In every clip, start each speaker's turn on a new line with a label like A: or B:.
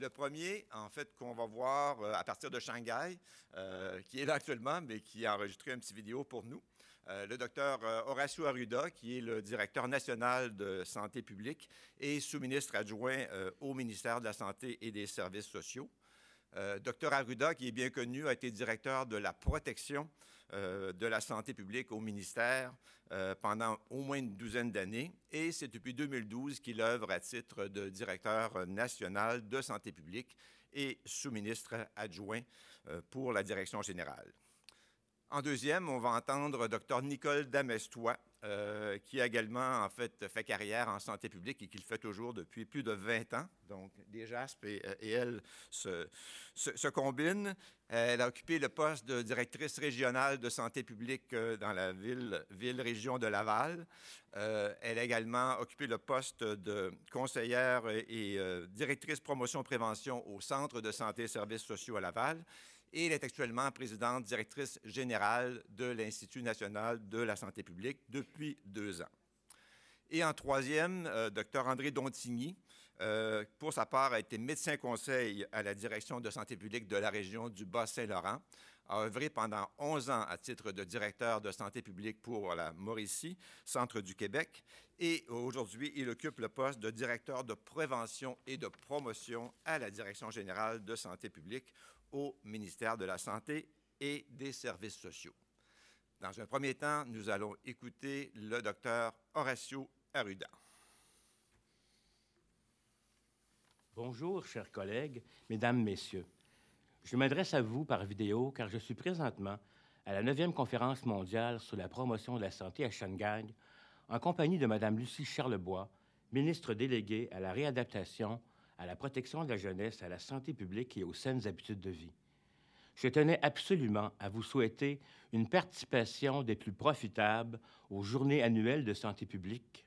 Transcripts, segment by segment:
A: Le premier, en fait, qu'on va voir à partir de Shanghai, qui est là actuellement, mais qui a enregistré un petit vidéo pour nous. Le docteur Horacio Arruda, qui est le directeur national de santé publique et sous-ministre adjoint au ministère de la Santé et des Services sociaux. Dr Arruda, qui est bien connu, a été directeur de la protection de la santé publique au ministère pendant au moins une douzaine d'années. Et c'est depuis 2012 qu'il œuvre à titre de directeur national de santé publique et sous-ministre adjoint pour la direction générale. En deuxième, on va entendre Dr Nicole Damestois, qui a également, en fait, fait carrière en santé publique et qui le fait toujours depuis plus de 20 ans. Donc, les JASP et elle se combinent. Elle a occupé le poste de directrice régionale de santé publique dans la ville-région de Laval. Elle a également occupé le poste de conseillère et directrice promotion-prévention au Centre de santé et services sociaux à Laval. Et elle est actuellement présidente directrice générale de l'Institut national de la santé publique depuis 2 ans. Et en troisième, Dr André Dontigny, pour sa part, a été médecin conseil à la direction de santé publique de la région du Bas-Saint-Laurent, a œuvré pendant 11 ans à titre de directeur de santé publique pour la Mauricie, centre du Québec, et aujourd'hui, il occupe le poste de directeur de prévention et de promotion à la direction générale de santé publique au ministère de la Santé et des Services sociaux. Dans un premier temps, nous allons écouter le docteur Horacio Arruda.
B: Bonjour, chers collègues, mesdames, messieurs. Je m'adresse à vous par vidéo car je suis présentement à la 9e conférence mondiale sur la promotion de la santé à Shanghai en compagnie de Mme Lucie Charlebois, ministre déléguée à la réadaptation, à la protection de la jeunesse, à la santé publique et aux saines habitudes de vie. Je tenais absolument à vous souhaiter une participation des plus profitables aux journées annuelles de santé publique.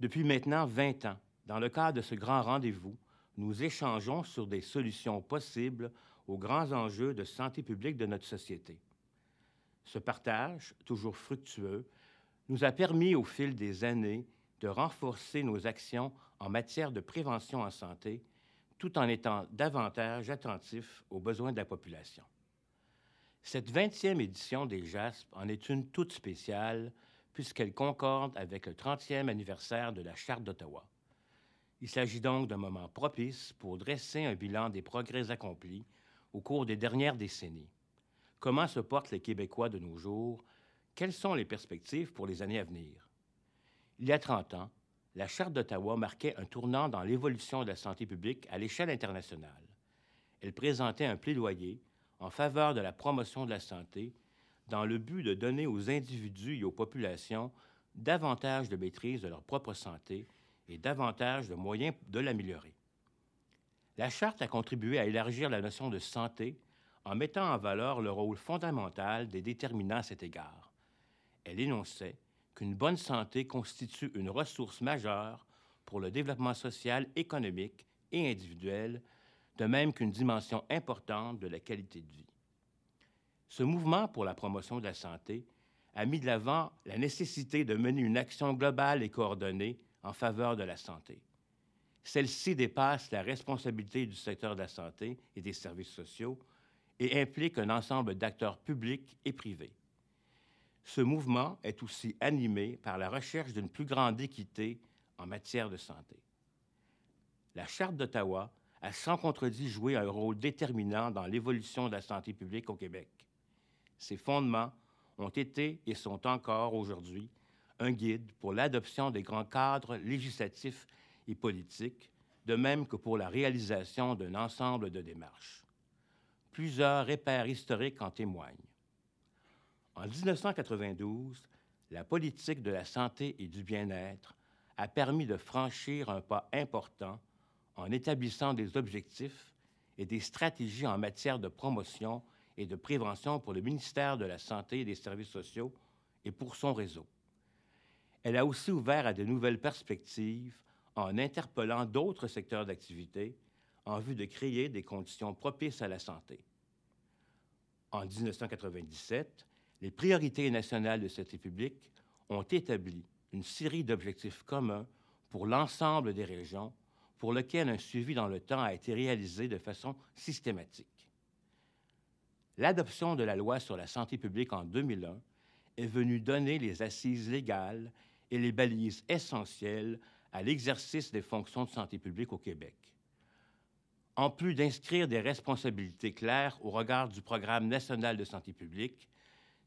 B: Depuis maintenant 20 ans, dans le cadre de ce grand rendez-vous, nous échangeons sur des solutions possibles aux grands enjeux de santé publique de notre société. Ce partage, toujours fructueux, nous a permis au fil des années de renforcer nos actions en matière de prévention en santé, tout en étant davantage attentifs aux besoins de la population. Cette 20e édition des JASP en est une toute spéciale, puisqu'elle concorde avec le 30e anniversaire de la Charte d'Ottawa. Il s'agit donc d'un moment propice pour dresser un bilan des progrès accomplis au cours des dernières décennies. Comment se portent les Québécois de nos jours? Quelles sont les perspectives pour les années à venir? Il y a 30 ans, la Charte d'Ottawa marquait un tournant dans l'évolution de la santé publique à l'échelle internationale. Elle présentait un plaidoyer en faveur de la promotion de la santé dans le but de donner aux individus et aux populations davantage de maîtrise de leur propre santé et davantage de moyens de l'améliorer. La Charte a contribué à élargir la notion de santé en mettant en valeur le rôle fondamental des déterminants à cet égard. Elle énonçait qu'une bonne santé constitue une ressource majeure pour le développement social, économique et individuel, de même qu'une dimension importante de la qualité de vie. Ce mouvement pour la promotion de la santé a mis de l'avant la nécessité de mener une action globale et coordonnée en faveur de la santé. Celle-ci dépasse la responsabilité du secteur de la santé et des services sociaux et implique un ensemble d'acteurs publics et privés. Ce mouvement est aussi animé par la recherche d'une plus grande équité en matière de santé. La Charte d'Ottawa a sans contredit joué un rôle déterminant dans l'évolution de la santé publique au Québec. Ses fondements ont été et sont encore aujourd'hui un guide pour l'adoption des grands cadres législatifs et politiques, de même que pour la réalisation d'un ensemble de démarches. Plusieurs repères historiques en témoignent. En 1992, la politique de la santé et du bien-être a permis de franchir un pas important en établissant des objectifs et des stratégies en matière de promotion et de prévention pour le ministère de la Santé et des Services sociaux et pour son réseau. Elle a aussi ouvert à de nouvelles perspectives en interpellant d'autres secteurs d'activité en vue de créer des conditions propices à la santé. En 1997, les priorités nationales de santé publique ont établi une série d'objectifs communs pour l'ensemble des régions pour lequel un suivi dans le temps a été réalisé de façon systématique. L'adoption de la loi sur la santé publique en 2001 est venue donner les assises légales et les balises essentielles à l'exercice des fonctions de santé publique au Québec. En plus d'inscrire des responsabilités claires au regard du Programme national de santé publique,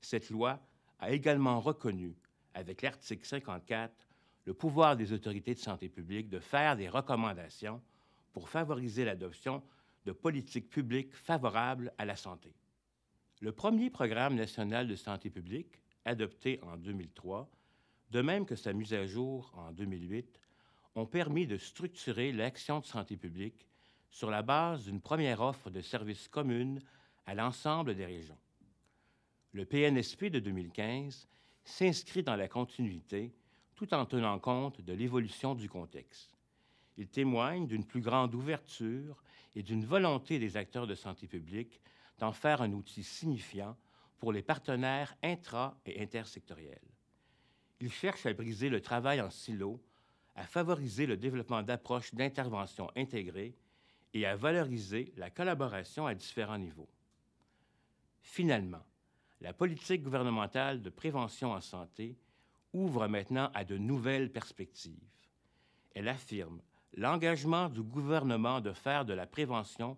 B: cette loi a également reconnu, avec l'article 54, le pouvoir des autorités de santé publique de faire des recommandations pour favoriser l'adoption de politiques publiques favorables à la santé. Le premier Programme national de santé publique, adopté en 2003, de même que sa mise à jour en 2008, ont permis de structurer l'action de santé publique sur la base d'une première offre de services communes à l'ensemble des régions. Le PNSP de 2015 s'inscrit dans la continuité tout en tenant compte de l'évolution du contexte. Il témoigne d'une plus grande ouverture et d'une volonté des acteurs de santé publique d'en faire un outil signifiant pour les partenaires intra- et intersectoriels. Il cherche à briser le travail en silo, à favoriser le développement d'approches d'intervention intégrées et à valoriser la collaboration à différents niveaux. Finalement, la politique gouvernementale de prévention en santé ouvre maintenant à de nouvelles perspectives. Elle affirme l'engagement du gouvernement de faire de la prévention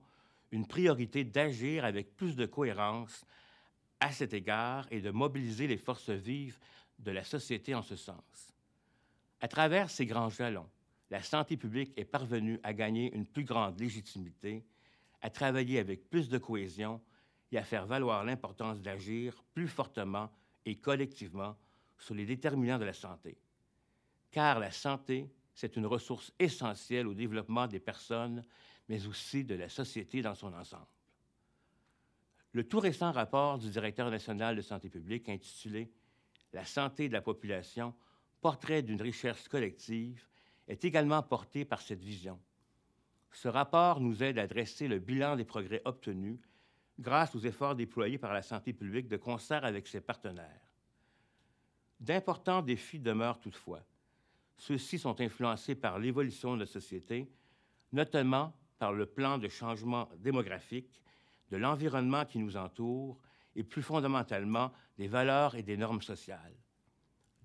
B: une priorité d'agir avec plus de cohérence à cet égard et de mobiliser les forces vives de la société en ce sens. À travers ces grands jalons, la santé publique est parvenue à gagner une plus grande légitimité, à travailler avec plus de cohésion et à faire valoir l'importance d'agir plus fortement et collectivement sur les déterminants de la santé. Car la santé, c'est une ressource essentielle au développement des personnes, mais aussi de la société dans son ensemble. Le tout récent rapport du directeur national de santé publique intitulé « La santé de la population, portrait d'une recherche collective » est également porté par cette vision. Ce rapport nous aide à dresser le bilan des progrès obtenus grâce aux efforts déployés par la santé publique de concert avec ses partenaires. D'importants défis demeurent toutefois. Ceux-ci sont influencés par l'évolution de la société, notamment par le plan de changement démographique, de l'environnement qui nous entoure et plus fondamentalement des valeurs et des normes sociales.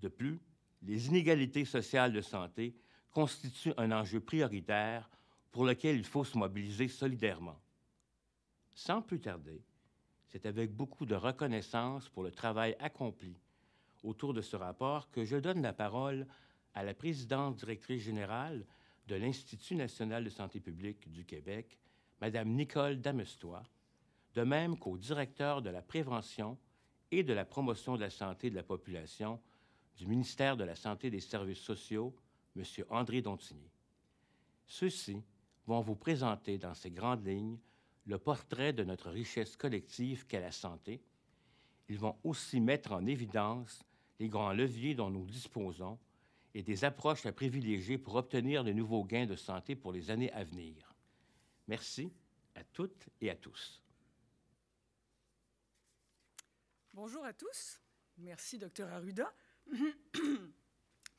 B: De plus, les inégalités sociales de santé constituent un enjeu prioritaire pour lequel il faut se mobiliser solidairement. Sans plus tarder, c'est avec beaucoup de reconnaissance pour le travail accompli autour de ce rapport que je donne la parole à la présidente directrice générale de l'Institut national de santé publique du Québec, Mme Nicole Damestois, de même qu'au directeur de la prévention et de la promotion de la santé de la population du ministère de la Santé et des Services sociaux, M. André Dontigny. Ceux-ci vont vous présenter dans ces grandes lignes le portrait de notre richesse collective qu'est la santé. Ils vont aussi mettre en évidence les grands leviers dont nous disposons et des approches à privilégier pour obtenir de nouveaux gains de santé pour les années à venir. Merci à toutes et à tous.
C: Bonjour à tous. Merci, Dr. Arruda.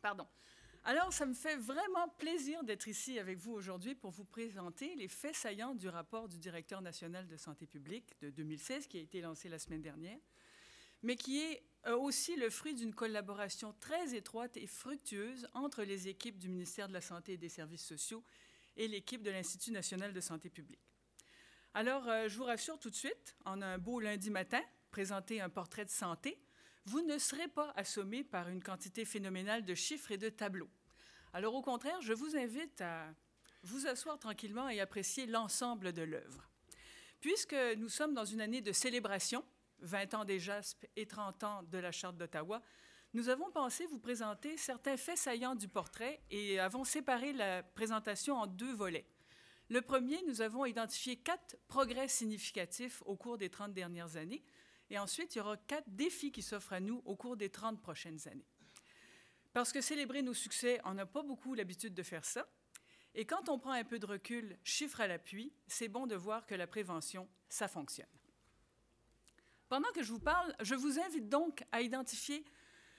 C: Pardon. Alors, ça me fait vraiment plaisir d'être ici avec vous aujourd'hui pour vous présenter les faits saillants du rapport du directeur national de santé publique de 2016 qui a été lancé la semaine dernière, mais qui est aussi le fruit d'une collaboration très étroite et fructueuse entre les équipes du ministère de la Santé et des Services sociaux et l'équipe de l'Institut national de santé publique. Alors, je vous rassure tout de suite, en un beau lundi matin, présenter un portrait de santé, vous ne serez pas assommé par une quantité phénoménale de chiffres et de tableaux. Alors, au contraire, je vous invite à vous asseoir tranquillement et apprécier l'ensemble de l'œuvre. Puisque nous sommes dans une année de célébration, 20 ans des JASP et 30 ans de la Charte d'Ottawa, nous avons pensé vous présenter certains faits saillants du portrait et avons séparé la présentation en 2 volets. Le premier, nous avons identifié 4 progrès significatifs au cours des 30 dernières années. Et ensuite, il y aura 4 défis qui s'offrent à nous au cours des 30 prochaines années. Parce que célébrer nos succès, on n'a pas beaucoup l'habitude de faire ça. Et quand on prend un peu de recul, chiffres à l'appui, c'est bon de voir que la prévention, ça fonctionne. Pendant que je vous parle, je vous invite donc à identifier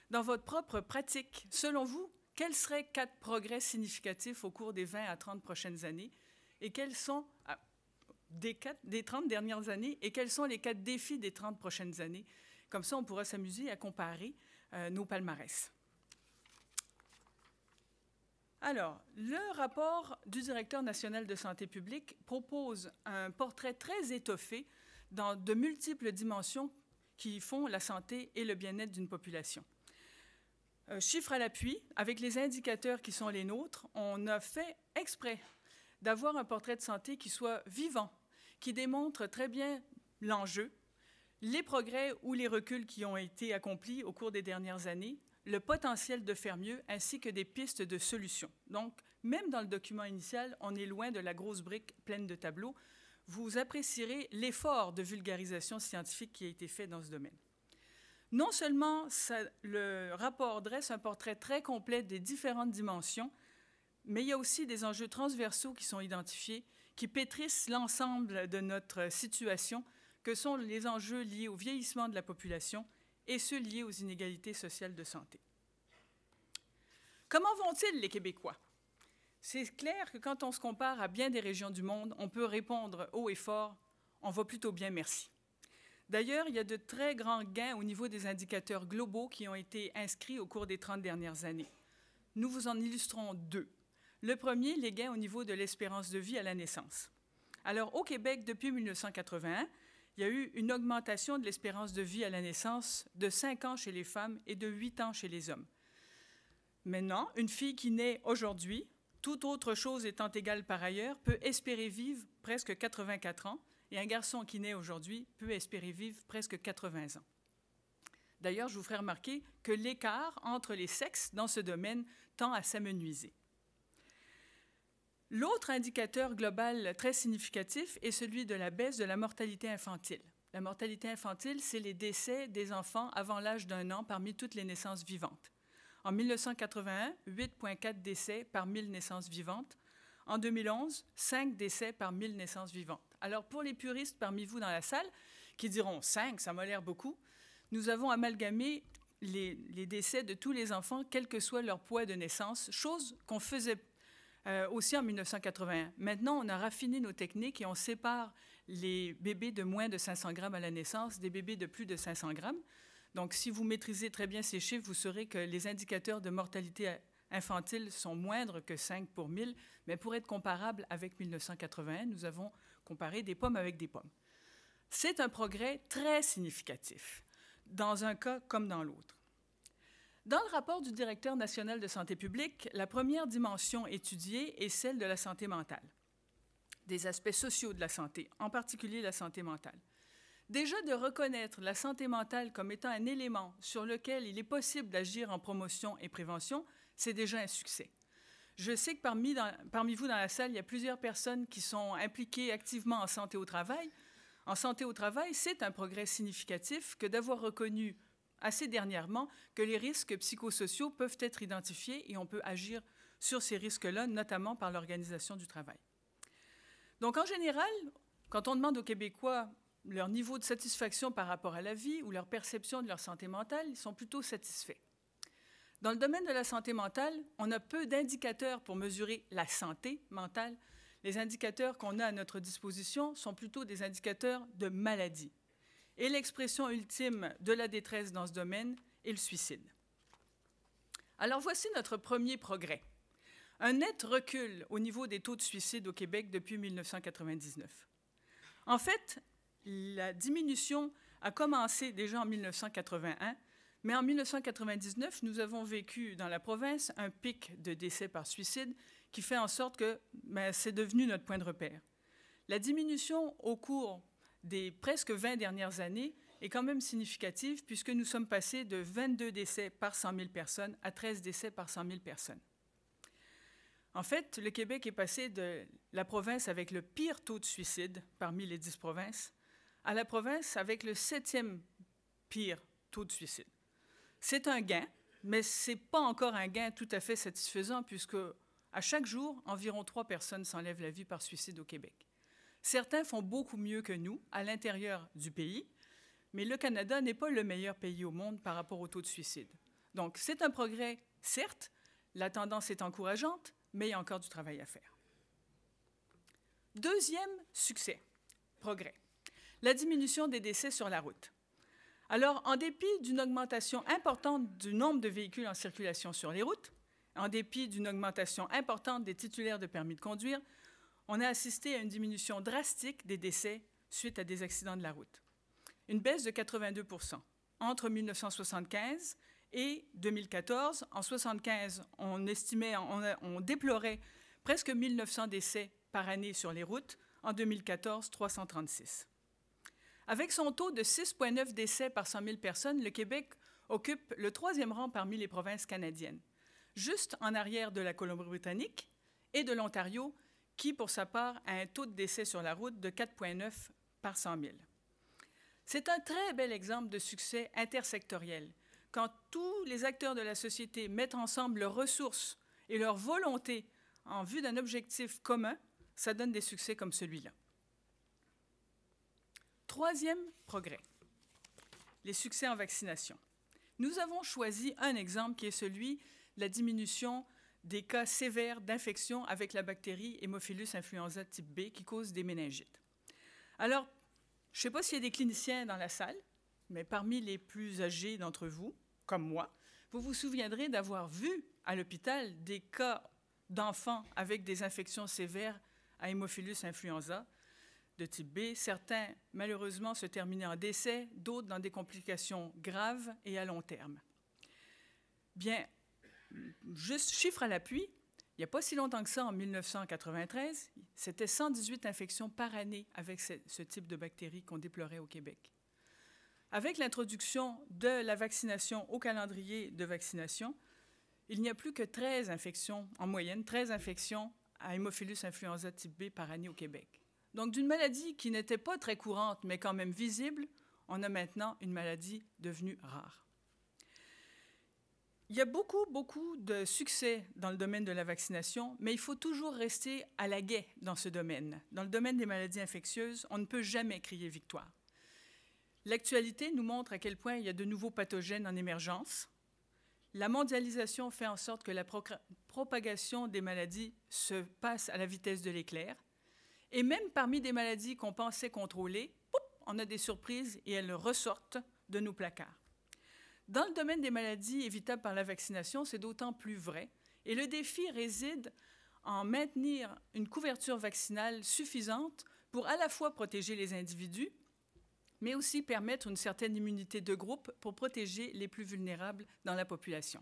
C: dans votre propre pratique, selon vous, quels seraient 4 progrès significatifs au cours des 20 à 30 prochaines années et quels sont des 30 dernières années et quels sont les 4 défis des 30 prochaines années. Comme ça, on pourra s'amuser à comparer nos palmarès. Alors, le rapport du directeur national de santé publique propose un portrait très étoffé dans de multiples dimensions qui font la santé et le bien-être d'une population. Chiffres à l'appui, avec les indicateurs qui sont les nôtres, on a fait exprès d'avoir un portrait de santé qui soit vivant, qui démontre très bien l'enjeu, les progrès ou les reculs qui ont été accomplis au cours des dernières années, le potentiel de faire mieux, ainsi que des pistes de solutions. Donc, même dans le document initial, on est loin de la grosse brique pleine de tableaux. Vous apprécierez l'effort de vulgarisation scientifique qui a été fait dans ce domaine. Non seulement le rapport dresse un portrait très complet des différentes dimensions, mais il y a aussi des enjeux transversaux qui sont identifiés, qui pétrissent l'ensemble de notre situation, que sont les enjeux liés au vieillissement de la population et ceux liés aux inégalités sociales de santé. Comment vont-ils, les Québécois? C'est clair que quand on se compare à bien des régions du monde, on peut répondre haut et fort « on va plutôt bien, merci ». D'ailleurs, il y a de très grands gains au niveau des indicateurs globaux qui ont été inscrits au cours des 30 dernières années. Nous vous en illustrons 2. Le premier, les gains au niveau de l'espérance de vie à la naissance. Alors, au Québec, depuis 1981, il y a eu une augmentation de l'espérance de vie à la naissance de 5 ans chez les femmes et de 8 ans chez les hommes. Maintenant, une fille qui naît aujourd'hui, toute autre chose étant égale par ailleurs, peut espérer vivre presque 84 ans, et un garçon qui naît aujourd'hui peut espérer vivre presque 80 ans. D'ailleurs, je vous ferai remarquer que l'écart entre les sexes dans ce domaine tend à s'amenuiser. L'autre indicateur global très significatif est celui de la baisse de la mortalité infantile. La mortalité infantile, c'est les décès des enfants avant l'âge d'1 an parmi toutes les naissances vivantes. En 1981, 8,4 décès par 1000 naissances vivantes. En 2011, 5 décès par 1000 naissances vivantes. Alors, pour les puristes parmi vous dans la salle, qui diront 5, ça m'a l'air beaucoup, nous avons amalgamé les décès de tous les enfants, quel que soit leur poids de naissance, chose qu'on faisait aussi en 1981. Maintenant, on a raffiné nos techniques et on sépare les bébés de moins de 500 grammes à la naissance des bébés de plus de 500 grammes. Donc, si vous maîtrisez très bien ces chiffres, vous saurez que les indicateurs de mortalité infantile sont moindres que 5 pour 1000, mais pour être comparables avec 1981, nous avons comparé des pommes avec des pommes. C'est un progrès très significatif, dans un cas comme dans l'autre. Dans le rapport du directeur national de santé publique, la première dimension étudiée est celle de la santé mentale, des aspects sociaux de la santé, en particulier la santé mentale. Déjà, de reconnaître la santé mentale comme étant un élément sur lequel il est possible d'agir en promotion et prévention, c'est déjà un succès. Je sais que parmi vous dans la salle, il y a plusieurs personnes qui sont impliquées activement en santé au travail. En santé au travail, c'est un progrès significatif que d'avoir reconnu assez dernièrement que les risques psychosociaux peuvent être identifiés et on peut agir sur ces risques-là, notamment par l'organisation du travail. Donc, en général, quand on demande aux Québécois leur niveau de satisfaction par rapport à la vie ou leur perception de leur santé mentale, ils sont plutôt satisfaits. Dans le domaine de la santé mentale, on a peu d'indicateurs pour mesurer la santé mentale. Les indicateurs qu'on a à notre disposition sont plutôt des indicateurs de maladie. Et l'expression ultime de la détresse dans ce domaine est le suicide. Alors voici notre premier progrès. Un net recul au niveau des taux de suicide au Québec depuis 1999. En fait, la diminution a commencé déjà en 1981, mais en 1999, nous avons vécu dans la province un pic de décès par suicide qui fait en sorte que c'est devenu notre point de repère. La diminution au cours des presque 20 dernières années est quand même significative puisque nous sommes passés de 22 décès par 100 000 personnes à 13 décès par 100 000 personnes. En fait, le Québec est passé de la province avec le pire taux de suicide parmi les 10 provinces à la province avec le 7e pire taux de suicide. C'est un gain, mais ce n'est pas encore un gain tout à fait satisfaisant puisque à chaque jour, environ 3 personnes s'enlèvent la vie par suicide au Québec. Certains font beaucoup mieux que nous à l'intérieur du pays, mais le Canada n'est pas le meilleur pays au monde par rapport au taux de suicide. Donc, c'est un progrès, certes, La tendance est encourageante, mais il y a encore du travail à faire. Deuxième succès, progrès, la diminution des décès sur la route. Alors, en dépit d'une augmentation importante du nombre de véhicules en circulation sur les routes, en dépit d'une augmentation importante des titulaires de permis de conduire, on a assisté à une diminution drastique des décès suite à des accidents de la route. Une baisse de 82 % entre 1975 et 2014. En 1975, on déplorait presque 1900 décès par année sur les routes. En 2014, 336. Avec son taux de 6,9 décès par 100 000 personnes, le Québec occupe le 3e rang parmi les provinces canadiennes, juste en arrière de la Colombie-Britannique et de l'Ontario, qui, pour sa part, a un taux de décès sur la route de 4,9 par 100 000. C'est un très bel exemple de succès intersectoriel, quand tous les acteurs de la société mettent ensemble leurs ressources et leur volonté en vue d'un objectif commun, ça donne des succès comme celui-là. Troisième progrès, les succès en vaccination. Nous avons choisi un exemple qui est celui de la diminution des cas sévères d'infection avec la bactérie Haemophilus influenza type B qui cause des méningites. Alors, je ne sais pas s'il y a des cliniciens dans la salle, mais parmi les plus âgés d'entre vous, comme moi, vous vous souviendrez d'avoir vu à l'hôpital des cas d'enfants avec des infections sévères à Haemophilus influenza de type B. Certains, malheureusement, se terminaient en décès, d'autres dans des complications graves et à long terme. Bien, juste chiffre à l'appui, il n'y a pas si longtemps que ça, en 1993, c'était 118 infections par année avec ce type de bactéries qu'on déplorait au Québec. Avec l'introduction de la vaccination au calendrier de vaccination, il n'y a plus que 13 infections, en moyenne, 13 infections à Haemophilus influenza type B par année au Québec. Donc, d'une maladie qui n'était pas très courante, mais quand même visible, on a maintenant une maladie devenue rare. Il y a beaucoup de succès dans le domaine de la vaccination, mais il faut toujours rester à l'aguet dans ce domaine. Dans le domaine des maladies infectieuses, on ne peut jamais crier victoire. L'actualité nous montre à quel point il y a de nouveaux pathogènes en émergence. La mondialisation fait en sorte que la propagation des maladies se passe à la vitesse de l'éclair. Et même parmi des maladies qu'on pensait contrôler, on a des surprises et elles ressortent de nos placards. Dans le domaine des maladies évitables par la vaccination, c'est d'autant plus vrai. Et le défi réside en maintenir une couverture vaccinale suffisante pour à la fois protéger les individus, mais aussi permettre une certaine immunité de groupe pour protéger les plus vulnérables dans la population.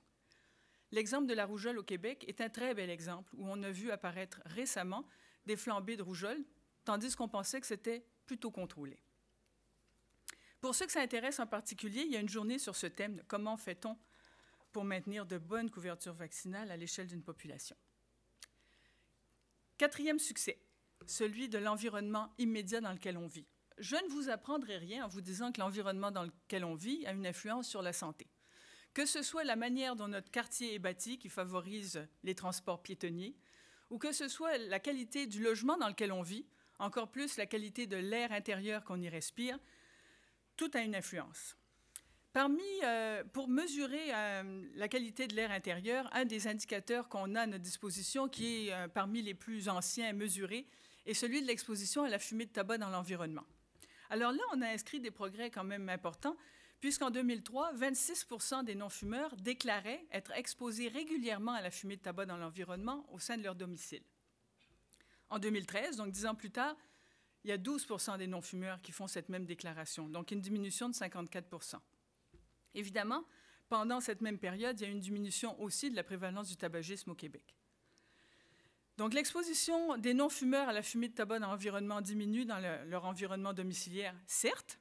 C: L'exemple de la rougeole au Québec est un très bel exemple où on a vu apparaître récemment des flambées de rougeole, tandis qu'on pensait que c'était plutôt contrôlé. Pour ceux que ça intéresse en particulier, il y a une journée sur ce thème de comment fait-on pour maintenir de bonnes couvertures vaccinales à l'échelle d'une population. Quatrième succès, celui de l'environnement immédiat dans lequel on vit. Je ne vous apprendrai rien en vous disant que l'environnement dans lequel on vit a une influence sur la santé. Que ce soit la manière dont notre quartier est bâti, qui favorise les transports piétonniers, ou que ce soit la qualité du logement dans lequel on vit, encore plus la qualité de l'air intérieur qu'on y respire, tout a une influence. Pour mesurer la qualité de l'air intérieur, un des indicateurs qu'on a à notre disposition, qui est parmi les plus anciens à mesurer, est celui de l'exposition à la fumée de tabac dans l'environnement. Alors là, on a inscrit des progrès quand même importants, puisqu'en 2003, 26 % des non-fumeurs déclaraient être exposés régulièrement à la fumée de tabac dans l'environnement au sein de leur domicile. En 2013, donc 10 ans plus tard, il y a 12 % des non-fumeurs qui font cette même déclaration, donc une diminution de 54 %. Évidemment, pendant cette même période, il y a une diminution aussi de la prévalence du tabagisme au Québec. Donc l'exposition des non-fumeurs à la fumée de tabac dans l'environnement diminue dans leur environnement domiciliaire, certes,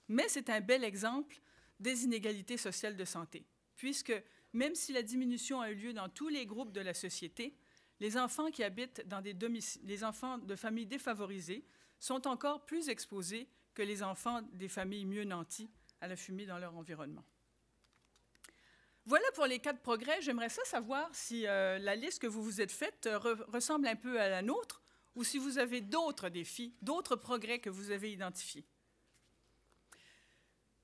C: mais c'est un bel exemple des inégalités sociales de santé, puisque même si la diminution a eu lieu dans tous les groupes de la société, les enfants qui habitent dans les enfants de familles défavorisées sont encore plus exposés que les enfants des familles mieux nanties à la fumée dans leur environnement. Voilà pour les 4 progrès. J'aimerais savoir si la liste que vous vous êtes faite ressemble un peu à la nôtre ou si vous avez d'autres défis, d'autres progrès que vous avez identifiés.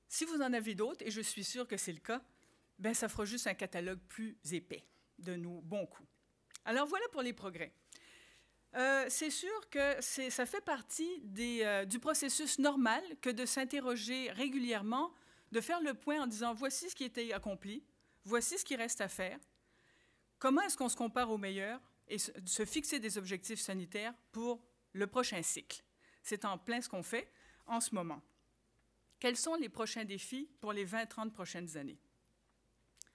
C: Si vous en avez d'autres, et je suis sûre que c'est le cas, bien, ça fera juste un catalogue plus épais. de nos bons coups. Alors voilà pour les progrès. C'est sûr que ça fait partie du processus normal que de s'interroger régulièrement, de faire le point en disant « voici ce qui a été accompli, voici ce qui reste à faire, comment est-ce qu'on se compare aux meilleurs ?» et se fixer des objectifs sanitaires pour le prochain cycle. C'est en plein ce qu'on fait en ce moment. Quels sont les prochains défis pour les 20-30 prochaines années?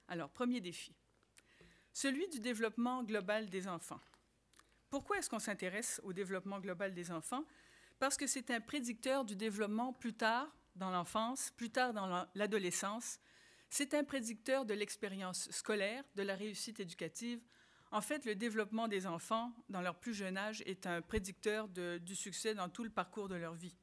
C: Alors, premier défi, celui du développement global des enfants. Pourquoi est-ce qu'on s'intéresse au développement global des enfants? Parce que c'est un prédicteur du développement plus tard dans l'enfance, plus tard dans l'adolescence. C'est un prédicteur de l'expérience scolaire, de la réussite éducative. En fait, le développement des enfants dans leur plus jeune âge est un prédicteur du succès dans tout le parcours de leur vie.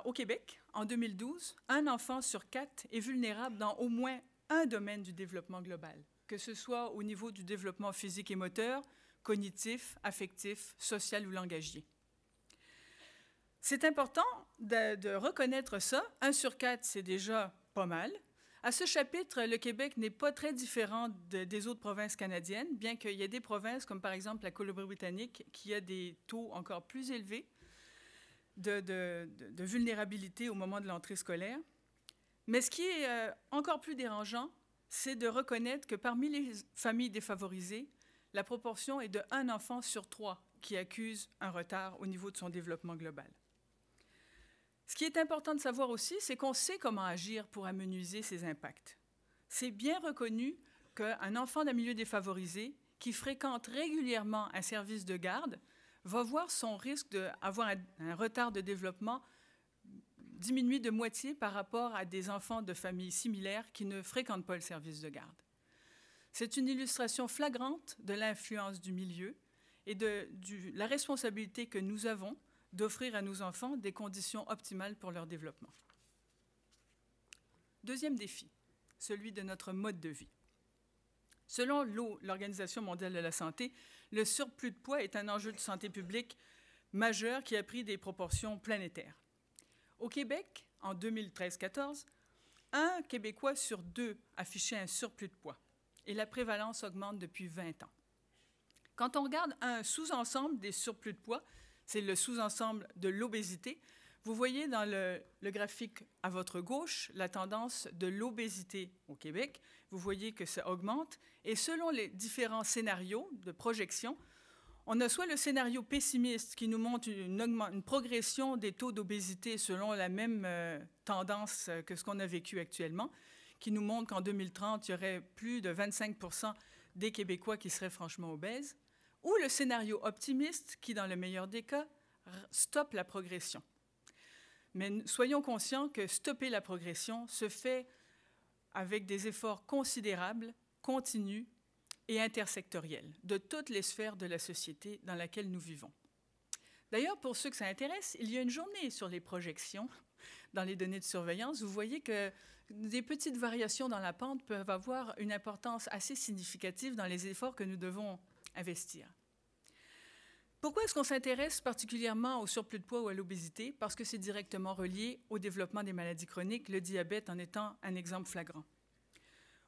C: Au Québec, en 2012, un enfant sur 4 est vulnérable dans au moins un domaine du développement global, que ce soit au niveau du développement physique et moteur, cognitif, affectif, social ou langagier. C'est important de reconnaître ça. 1 sur 4, c'est déjà pas mal. À ce chapitre, le Québec n'est pas très différent des autres provinces canadiennes, bien qu'il y ait des provinces, comme par exemple la Colombie-Britannique, qui a des taux encore plus élevés de vulnérabilité au moment de l'entrée scolaire. Mais ce qui est encore plus dérangeant, c'est de reconnaître que parmi les familles défavorisées, la proportion est de 1 enfant sur 3 qui accuse un retard au niveau de son développement global. Ce qui est important de savoir aussi, c'est qu'on sait comment agir pour amenuiser ces impacts. C'est bien reconnu qu'un enfant d'un milieu défavorisé qui fréquente régulièrement un service de garde va voir son risque d'avoir un retard de développement diminuer de moitié par rapport à des enfants de familles similaires qui ne fréquentent pas le service de garde. C'est une illustration flagrante de l'influence du milieu et de la responsabilité que nous avons d'offrir à nos enfants des conditions optimales pour leur développement. Deuxième défi, celui de notre mode de vie. Selon l'Organisation mondiale de la santé, le surplus de poids est un enjeu de santé publique majeur qui a pris des proportions planétaires. Au Québec, en 2013-14, 1 Québécois sur 2 affichait un surplus de poids et la prévalence augmente depuis 20 ans. Quand on regarde un sous-ensemble des surplus de poids, c'est le sous-ensemble de l'obésité, vous voyez dans le graphique à votre gauche la tendance de l'obésité au Québec. Vous voyez que ça augmente et selon les différents scénarios de projection, on a soit le scénario pessimiste qui nous montre une progression des taux d'obésité selon la même tendance que ce qu'on a vécu actuellement, qui nous montre qu'en 2030, il y aurait plus de 25% des Québécois qui seraient franchement obèses, ou le scénario optimiste qui, dans le meilleur des cas, stoppe la progression. Mais soyons conscients que stopper la progression se fait avec des efforts considérables, continus et intersectoriels de toutes les sphères de la société dans laquelle nous vivons. D'ailleurs, pour ceux que ça intéresse, il y a une journée sur les projections dans les données de surveillance. Vous voyez que des petites variations dans la pente peuvent avoir une importance assez significative dans les efforts que nous devons investir. Pourquoi est-ce qu'on s'intéresse particulièrement au surplus de poids ou à l'obésité? Parce que c'est directement relié au développement des maladies chroniques, le diabète en étant un exemple flagrant.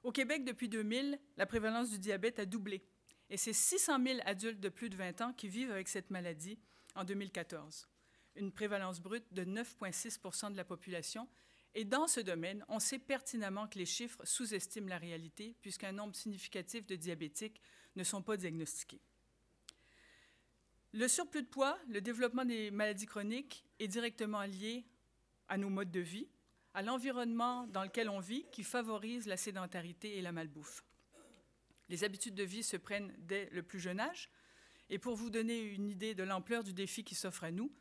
C: Au Québec, depuis 2000, la prévalence du diabète a doublé. Et c'est 600 000 adultes de plus de 20 ans qui vivent avec cette maladie en 2014. Une prévalence brute de 9,6 % de la population. Et dans ce domaine, on sait pertinemment que les chiffres sous-estiment la réalité puisqu'un nombre significatif de diabétiques ne sont pas diagnostiqués. Le surplus de poids, le développement des maladies chroniques est directement lié à nos modes de vie, à l'environnement dans lequel on vit qui favorise la sédentarité et la malbouffe. Les habitudes de vie se prennent dès le plus jeune âge. Et pour vous donner une idée de l'ampleur du défi qui s'offre à nous,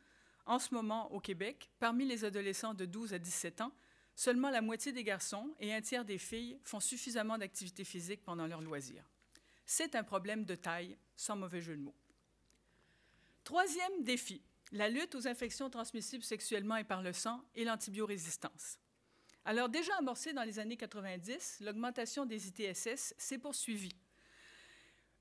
C: en ce moment, au Québec, parmi les adolescents de 12 à 17 ans, seulement la moitié des garçons et un tiers des filles font suffisamment d'activité physique pendant leurs loisirs. C'est un problème de taille, sans mauvais jeu de mots. Troisième défi, la lutte aux infections transmissibles sexuellement et par le sang et l'antibiorésistance. Alors déjà amorcée dans les années 90, l'augmentation des ITSS s'est poursuivie.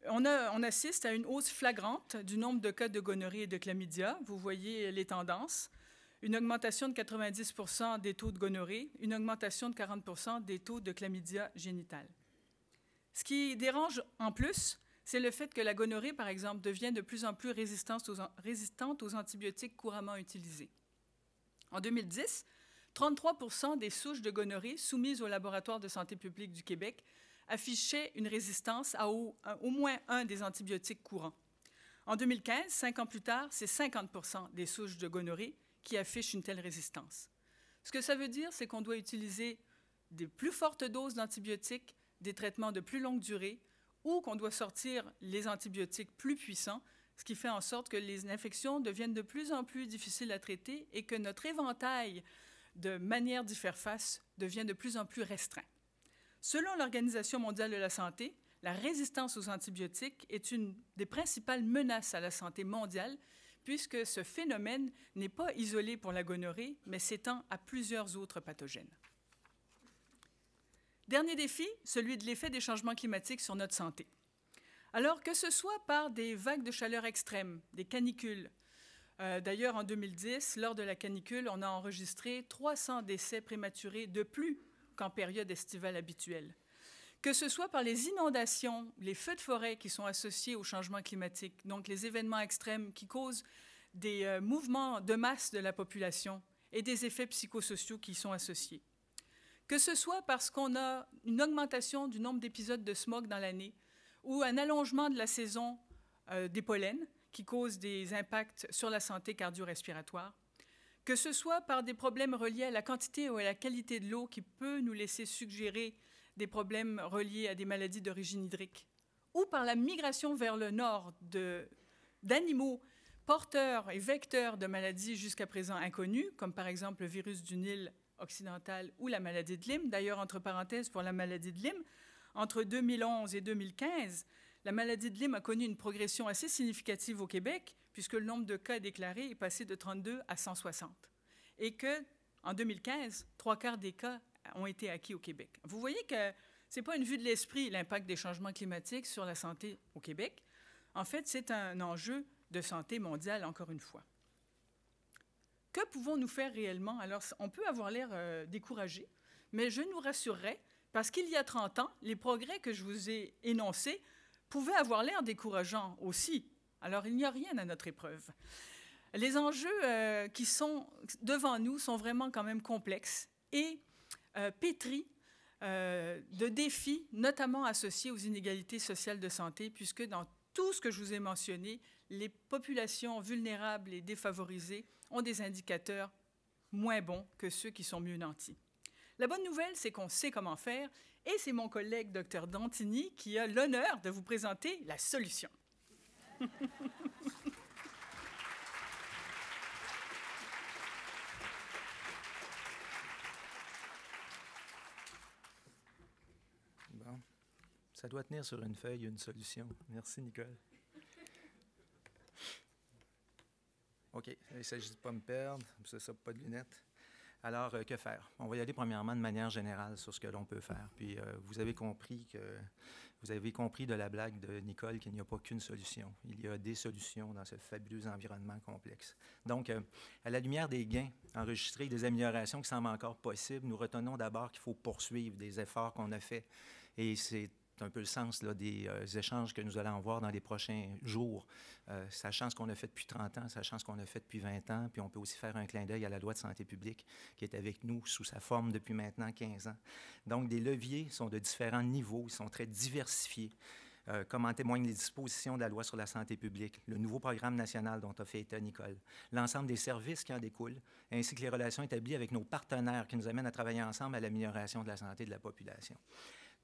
C: On assiste à une hausse flagrante du nombre de cas de gonorrhée et de chlamydia. Vous voyez les tendances. Une augmentation de 90 % des taux de gonorrhée, une augmentation de 40 % des taux de chlamydia génitale. Ce qui dérange en plus, c'est le fait que la gonorrhée, par exemple, devient de plus en plus résistante aux antibiotiques couramment utilisés. En 2010, 33% des souches de gonorrhée soumises au laboratoire de santé publique du Québec affichaient une résistance à au moins un des antibiotiques courants. En 2015, 5 ans plus tard, c'est 50% des souches de gonorrhée qui affichent une telle résistance. Ce que ça veut dire, c'est qu'on doit utiliser des plus fortes doses d'antibiotiques, des traitements de plus longue durée, ou qu'on doit sortir les antibiotiques plus puissants, ce qui fait en sorte que les infections deviennent de plus en plus difficiles à traiter et que notre éventail de manières d'y faire face devient de plus en plus restreint. Selon l'Organisation mondiale de la santé, la résistance aux antibiotiques est une des principales menaces à la santé mondiale, puisque ce phénomène n'est pas isolé pour la gonorrhée, mais s'étend à plusieurs autres pathogènes. Dernier défi, celui de l'effet des changements climatiques sur notre santé. Alors que ce soit par des vagues de chaleur extrêmes, des canicules. D'ailleurs, en 2010, lors de la canicule, on a enregistré 300 décès prématurés de plus qu'en période estivale habituelle. Que ce soit par les inondations, les feux de forêt qui sont associés au changement climatique, donc les événements extrêmes qui causent des mouvements de masse de la population et des effets psychosociaux qui y sont associés. Que ce soit parce qu'on a une augmentation du nombre d'épisodes de smog dans l'année ou un allongement de la saison des pollens qui cause des impacts sur la santé cardio-respiratoire, que ce soit par des problèmes reliés à la quantité ou à la qualité de l'eau qui peut nous laisser suggérer des problèmes reliés à des maladies d'origine hydrique, ou par la migration vers le nord d'animaux porteurs et vecteurs de maladies jusqu'à présent inconnues, comme par exemple le virus du Nil occidental ou la maladie de Lyme. D'ailleurs, entre parenthèses, pour la maladie de Lyme, entre 2011 et 2015, la maladie de Lyme a connu une progression assez significative au Québec, puisque le nombre de cas déclarés est passé de 32 à 160. Et qu'en 2015, 3/4 des cas ont été acquis au Québec. Vous voyez que ce n'est pas une vue de l'esprit, l'impact des changements climatiques sur la santé au Québec. En fait, c'est un enjeu de santé mondiale, encore une fois. Que pouvons-nous faire réellement? Alors, on peut avoir l'air découragé, mais je nous rassurerai, parce qu'il y a 30 ans, les progrès que je vous ai énoncés pouvaient avoir l'air décourageants aussi. Alors, il n'y a rien à notre épreuve. Les enjeux qui sont devant nous sont vraiment quand même complexes et pétris de défis, notamment associés aux inégalités sociales de santé, puisque dans tout ce que je vous ai mentionné, les populations vulnérables et défavorisées ont des indicateurs moins bons que ceux qui sont mieux nantis. La bonne nouvelle, c'est qu'on sait comment faire, et c'est mon collègue Dr Dantini qui a l'honneur de vous présenter la solution.
D: Bon, ça doit tenir sur une feuille, une solution. Merci, Nicole. OK, il s'agit de ne pas me perdre, c'est ça, pas de lunettes. Alors, que faire? On va y aller premièrement de manière générale sur ce que l'on peut faire. Puis, vous avez compris de la blague de Nicole qu'il n'y a pas qu'une solution. Il y a des solutions dans ce fabuleux environnement complexe. Donc, à la lumière des gains enregistrés, des améliorations qui semblent encore possibles, nous retenons d'abord qu'il faut poursuivre des efforts qu'on a faits. Et c'est un peu le sens là, des échanges que nous allons avoir dans les prochains jours, sachant ce qu'on a fait depuis 30 ans, sachant ce qu'on a fait depuis 20 ans, puis on peut aussi faire un clin d'œil à la loi de santé publique qui est avec nous sous sa forme depuis maintenant 15 ans. Donc, des leviers sont de différents niveaux, ils sont très diversifiés, comme en témoignent les dispositions de la loi sur la santé publique, le nouveau programme national dont a fait état Nicole, l'ensemble des services qui en découlent, ainsi que les relations établies avec nos partenaires qui nous amènent à travailler ensemble à l'amélioration de la santé de la population.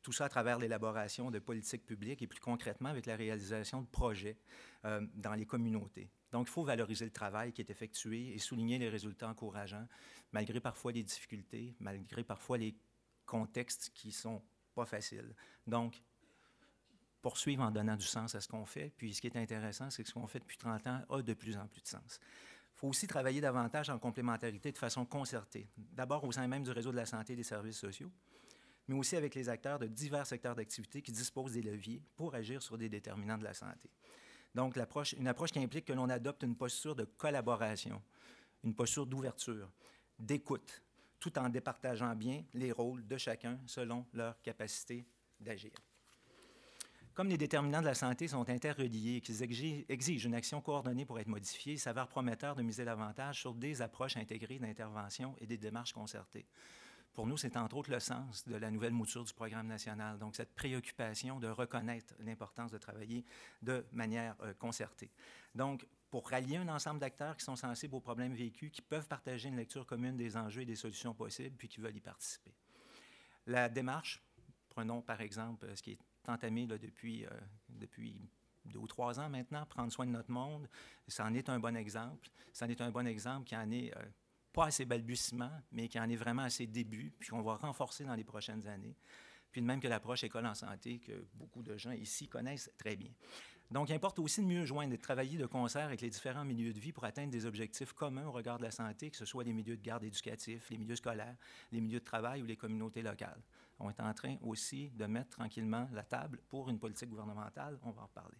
D: Tout ça à travers l'élaboration de politiques publiques et plus concrètement avec la réalisation de projets dans les communautés. Donc, il faut valoriser le travail qui est effectué et souligner les résultats encourageants, malgré parfois les difficultés, malgré parfois les contextes qui ne sont pas faciles. Donc, poursuivre en donnant du sens à ce qu'on fait. Puis, ce qui est intéressant, c'est que ce qu'on fait depuis 30 ans a de plus en plus de sens. Il faut aussi travailler davantage en complémentarité de façon concertée. D'abord, au sein même du réseau de la santé et des services sociaux, mais aussi avec les acteurs de divers secteurs d'activité qui disposent des leviers pour agir sur des déterminants de la santé. Donc, une approche qui implique que l'on adopte une posture de collaboration, une posture d'ouverture, d'écoute, tout en départageant bien les rôles de chacun selon leur capacité d'agir. Comme les déterminants de la santé sont interreliés et qu'ils exigent une action coordonnée pour être modifiés, il s'avère prometteur de miser davantage sur des approches intégrées d'intervention et des démarches concertées. Pour nous, c'est entre autres le sens de la nouvelle mouture du programme national, donc cette préoccupation de reconnaître l'importance de travailler de manière concertée. Donc, pour rallier un ensemble d'acteurs qui sont sensibles aux problèmes vécus, qui peuvent partager une lecture commune des enjeux et des solutions possibles, puis qui veulent y participer. La démarche, prenons par exemple ce qui est entamé là, depuis 2 ou 3 ans maintenant, prendre soin de notre monde, ça en est un bon exemple. Ça en est un bon exemple qui en est pas à ses balbutiements, mais qui en est vraiment à ses débuts, puis qu'on va renforcer dans les prochaines années. Puis de même que l'approche école en santé, que beaucoup de gens ici connaissent très bien. Donc, il importe aussi de mieux joindre et de travailler de concert avec les différents milieux de vie pour atteindre des objectifs communs au regard de la santé, que ce soit les milieux de garde éducatifs, les milieux scolaires, les milieux de travail ou les communautés locales. On est en train aussi de mettre tranquillement la table pour une politique gouvernementale. On va en reparler.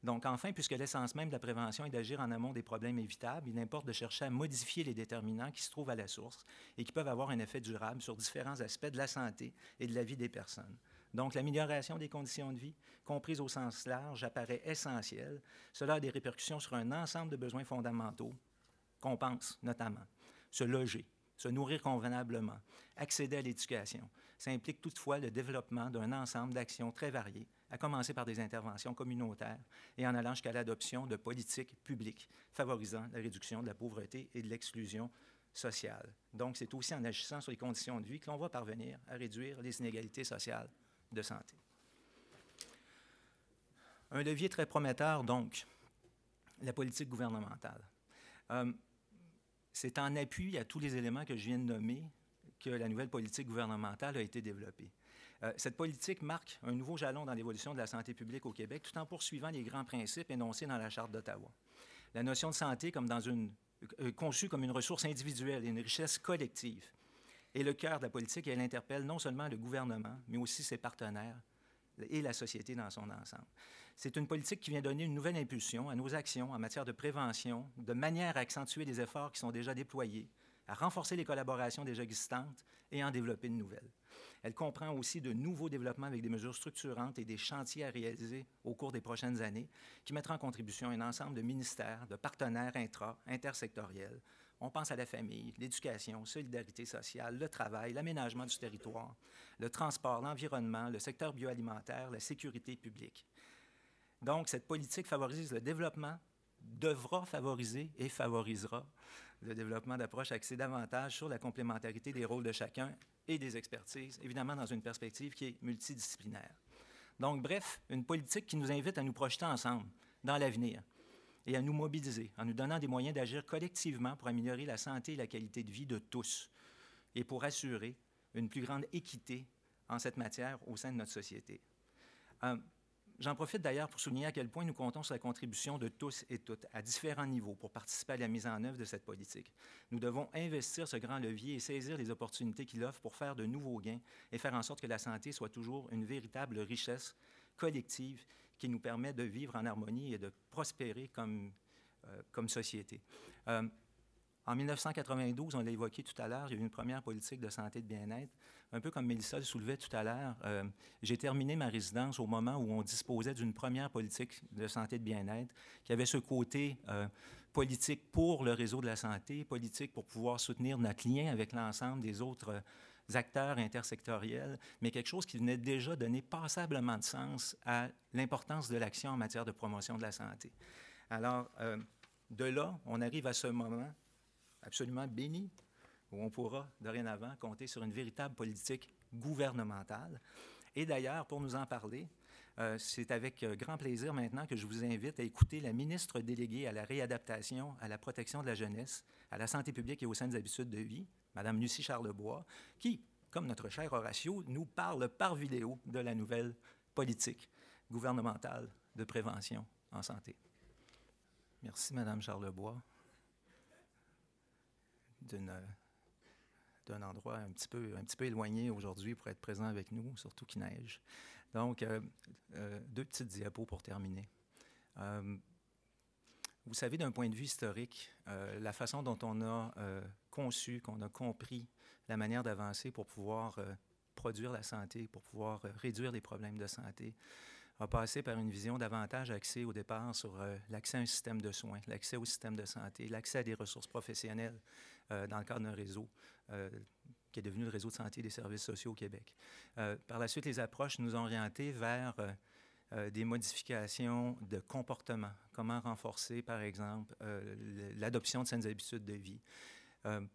D: Donc, enfin, puisque l'essence même de la prévention est d'agir en amont des problèmes évitables, il importe de chercher à modifier les déterminants qui se trouvent à la source et qui peuvent avoir un effet durable sur différents aspects de la santé et de la vie des personnes. Donc, l'amélioration des conditions de vie, comprise au sens large, apparaît essentielle. Cela a des répercussions sur un ensemble de besoins fondamentaux qu'on pense notamment se loger, se nourrir convenablement, accéder à l'éducation. Ça implique toutefois le développement d'un ensemble d'actions très variées, à commencer par des interventions communautaires et en allant jusqu'à l'adoption de politiques publiques favorisant la réduction de la pauvreté et de l'exclusion sociale. Donc, c'est aussi en agissant sur les conditions de vie que l'on va parvenir à réduire les inégalités sociales de santé. Un levier très prometteur, donc, la politique gouvernementale. C'est en appui à tous les éléments que je viens de nommer que la nouvelle politique gouvernementale a été développée. Cette politique marque un nouveau jalon dans l'évolution de la santé publique au Québec, tout en poursuivant les grands principes énoncés dans la Charte d'Ottawa. La notion de santé conçue comme une ressource individuelle et une richesse collective est le cœur de la politique et elle interpelle non seulement le gouvernement, mais aussi ses partenaires et la société dans son ensemble. C'est une politique qui vient donner une nouvelle impulsion à nos actions en matière de prévention, de manière à accentuer les efforts qui sont déjà déployés, à renforcer les collaborations déjà existantes et à en développer de nouvelles. Elle comprend aussi de nouveaux développements avec des mesures structurantes et des chantiers à réaliser au cours des prochaines années qui mettront en contribution un ensemble de ministères, de partenaires intersectoriels. On pense à la famille, l'éducation, solidarité sociale, le travail, l'aménagement du territoire, le transport, l'environnement, le secteur bioalimentaire, la sécurité publique. Donc, cette politique favorise le développement, devra favoriser et favorisera le développement d'approches axées davantage sur la complémentarité des rôles de chacun et des expertises, évidemment dans une perspective qui est multidisciplinaire. Donc, bref, une politique qui nous invite à nous projeter ensemble dans l'avenir et à nous mobiliser en nous donnant des moyens d'agir collectivement pour améliorer la santé et la qualité de vie de tous et pour assurer une plus grande équité en cette matière au sein de notre société. J'en profite d'ailleurs pour souligner à quel point nous comptons sur la contribution de tous et toutes, à différents niveaux, pour participer à la mise en œuvre de cette politique. Nous devons investir ce grand levier et saisir les opportunités qu'il offre pour faire de nouveaux gains et faire en sorte que la santé soit toujours une véritable richesse collective qui nous permet de vivre en harmonie et de prospérer comme société. En 1992, on l'a évoqué tout à l'heure, il y a eu une première politique de santé et de bien-être. Un peu comme Mélissa le soulevait tout à l'heure, j'ai terminé ma résidence au moment où on disposait d'une première politique de santé et de bien-être qui avait ce côté politique pour le réseau de la santé, politique pour pouvoir soutenir notre lien avec l'ensemble des autres acteurs intersectoriels, mais quelque chose qui venait déjà donner passablement de sens à l'importance de l'action en matière de promotion de la santé. Alors, de là, on arrive à ce moment absolument béni, où on pourra dorénavant compter sur une véritable politique gouvernementale. Et d'ailleurs, pour nous en parler, c'est avec grand plaisir maintenant que je vous invite à écouter la ministre déléguée à la réadaptation, à la protection de la jeunesse, à la santé publique et aux saines habitudes de vie, Mme Lucie Charlebois, qui, comme notre cher Horacio, nous parle par vidéo de la nouvelle politique gouvernementale de prévention en santé. Merci, Mme Charlebois. D'un endroit un petit peu éloigné aujourd'hui pour être présent avec nous, surtout qu'il neige. Donc, 2 petites diapos pour terminer. Vous savez, d'un point de vue historique, la façon dont on a conçu, qu'on a compris la manière d'avancer pour pouvoir produire la santé, pour pouvoir réduire les problèmes de santé, a passé par une vision davantage axée au départ sur l'accès à un système de soins, l'accès au système de santé, l'accès à des ressources professionnelles dans le cadre d'un réseau qui est devenu le réseau de santé et des services sociaux au Québec. Par la suite, les approches nous ont orientés vers des modifications de comportement, comment renforcer, par exemple, l'adoption de saines habitudes de vie,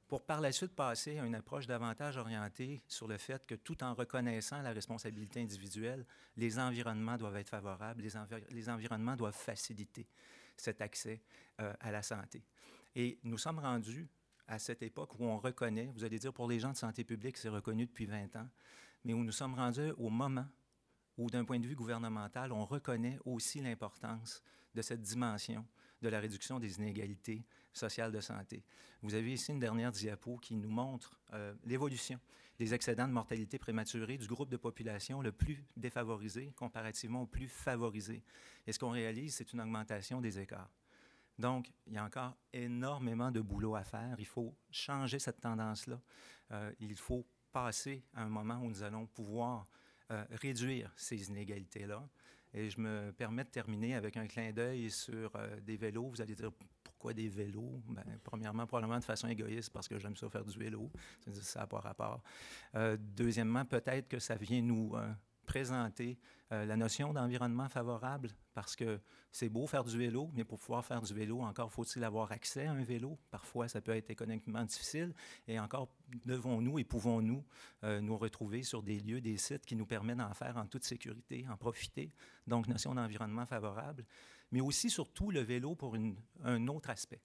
D: pour par la suite passer à une approche davantage orientée sur le fait que tout en reconnaissant la responsabilité individuelle, les environnements doivent être favorables, les environnements doivent faciliter cet accès à la santé. Et nous sommes rendus à cette époque où on reconnaît, vous allez dire pour les gens de santé publique, c'est reconnu depuis 20 ans, mais où nous sommes rendus au moment où, d'un point de vue gouvernemental, on reconnaît aussi l'importance de cette dimension de la réduction des inégalités sociales de santé. Vous avez ici une dernière diapo qui nous montre l'évolution des excédents de mortalité prématurée du groupe de population le plus défavorisé comparativement au plus favorisé. Et ce qu'on réalise, c'est une augmentation des écarts. Donc, il y a encore énormément de boulot à faire. Il faut changer cette tendance-là. Il faut passer à un moment où nous allons pouvoir réduire ces inégalités-là. Et je me permets de terminer avec un clin d'œil sur des vélos. Vous allez dire, pourquoi des vélos? Bien, premièrement, probablement de façon égoïste, parce que j'aime ça faire du vélo. Ça n'a pas rapport. Deuxièmement, peut-être que ça vient nous présenter la notion d'environnement favorable, parce que c'est beau faire du vélo, mais pour pouvoir faire du vélo, encore faut-il avoir accès à un vélo. Parfois, ça peut être économiquement difficile. Et encore, devons-nous et pouvons-nous nous retrouver sur des lieux, des sites qui nous permettent d'en faire en toute sécurité, en profiter. Donc, notion d'environnement favorable, mais aussi, surtout, le vélo pour un autre aspect,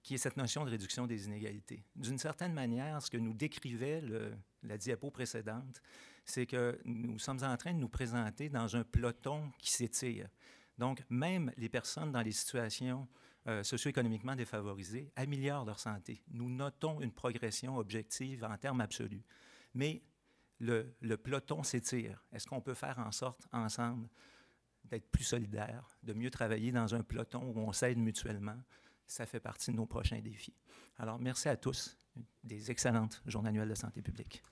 D: qui est cette notion de réduction des inégalités. D'une certaine manière, ce que nous décrivait la diapo précédente, c'est que nous sommes en train de nous présenter dans un peloton qui s'étire. Donc, même les personnes dans les situations socio-économiquement défavorisées améliorent leur santé. Nous notons une progression objective en termes absolus. Mais le peloton s'étire. Est-ce qu'on peut faire en sorte, ensemble, d'être plus solidaires, de mieux travailler dans un peloton où on s'aide mutuellement? Ça fait partie de nos prochains défis. Alors, merci à tous. Des excellentes journées annuelles de santé publique.